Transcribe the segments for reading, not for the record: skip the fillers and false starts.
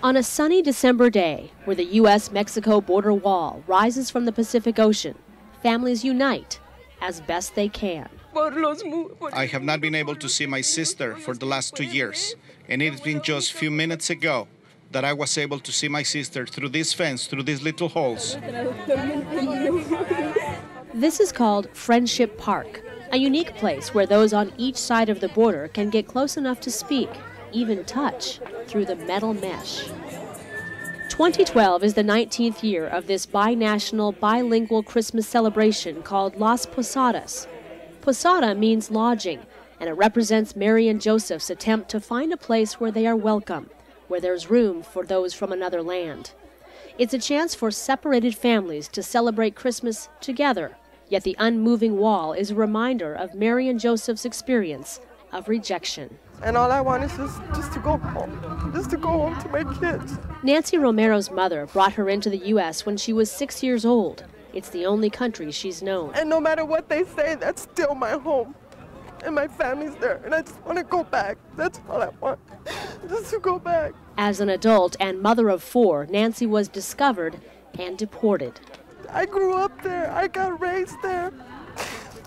On a sunny December day, where the U.S.-Mexico border wall rises from the Pacific Ocean, families unite as best they can. I have not been able to see my sister for the last 2 years, and it's been just a few minutes ago that I was able to see my sister through this fence, through these little holes. This is called Friendship Park, a unique place where those on each side of the border can get close enough to speak, even touch, through the metal mesh. 2012 is the 19th year of this binational, bilingual Christmas celebration called Las Posadas. Posada means lodging, and it represents Mary and Joseph's attempt to find a place where they are welcome, where there's room for those from another land. It's a chance for separated families to celebrate Christmas together, yet the unmoving wall is a reminder of Mary and Joseph's experience of rejection. And all I want is just to go home, just to go home to my kids. Nancy Romero's mother brought her into the U.S. when she was 6 years old. It's the only country she's known. And no matter what they say, that's still my home. And my family's there, and I just want to go back. That's all I want, just to go back. As an adult and mother of 4, Nancy was discovered and deported. I grew up there, I got raised there,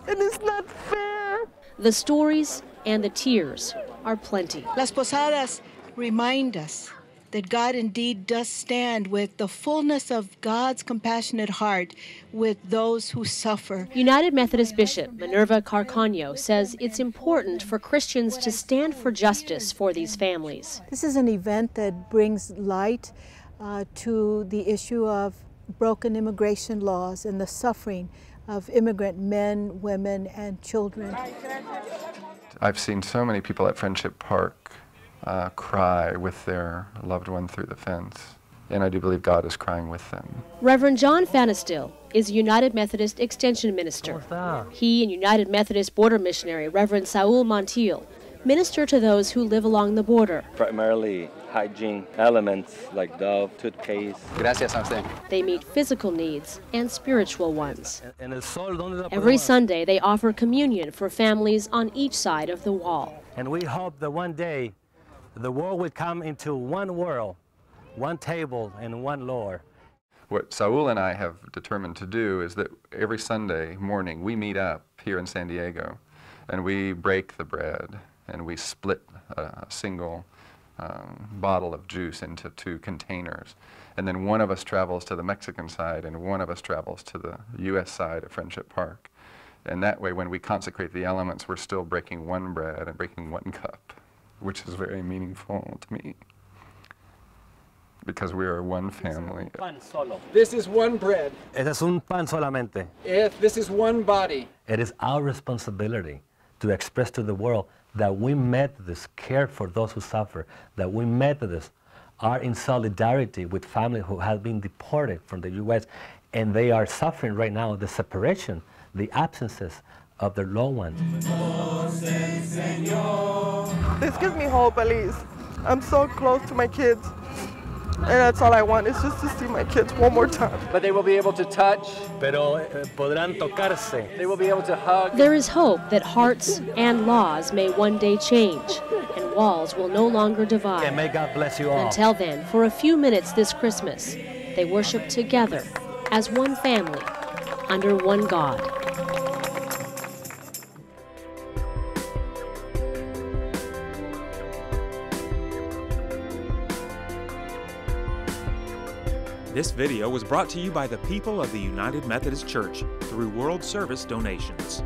and it's not fair. The stories and the tears are plenty. Las Posadas remind us that God indeed does stand with the fullness of God's compassionate heart with those who suffer. United Methodist Bishop Minerva Carcano says it's important for Christians to stand for justice for these families. This is an event that brings light to the issue of broken immigration laws and the suffering of immigrant men, women, and children. I've seen so many people at Friendship Park cry with their loved one through the fence, and I do believe God is crying with them. Reverend John Fanestil is a United Methodist Extension Minister. He and United Methodist Border Missionary Reverend Saul Montiel minister to those who live along the border. Primarily hygiene elements like Dove, toothpaste. Gracias, Samson. They meet physical needs and spiritual ones. Every Sunday they offer communion for families on each side of the wall. And we hope that one day the world will come into one world, one table and one Lord. What Saul and I have determined to do is that every Sunday morning we meet up here in San Diego and we break the bread and we split a single bottle of juice into 2 containers. And then one of us travels to the Mexican side and one of us travels to the U.S. side of Friendship Park. And that way, when we consecrate the elements, we're still breaking one bread and breaking one cup, which is very meaningful to me, because we are one family. This is one bread. Ese es un pan solamente. If this is one body. It is our responsibility to express to the world that we Methodists care for those who suffer, that we Methodists are in solidarity with families who have been deported from the U.S. and they are suffering right now the separation, the absences of their loved ones. This gives me hope, at least. I'm so close to my kids. And that's all I want, is just to see my kids one more time. But they will be able to touch. Pero podrán tocarse. They will be able to hug. There is hope that hearts and laws may one day change, and walls will no longer divide. And may God bless you all. Until then, for a few minutes this Christmas, they worship together as one family, under one God. This video was brought to you by the people of the United Methodist Church through World Service donations.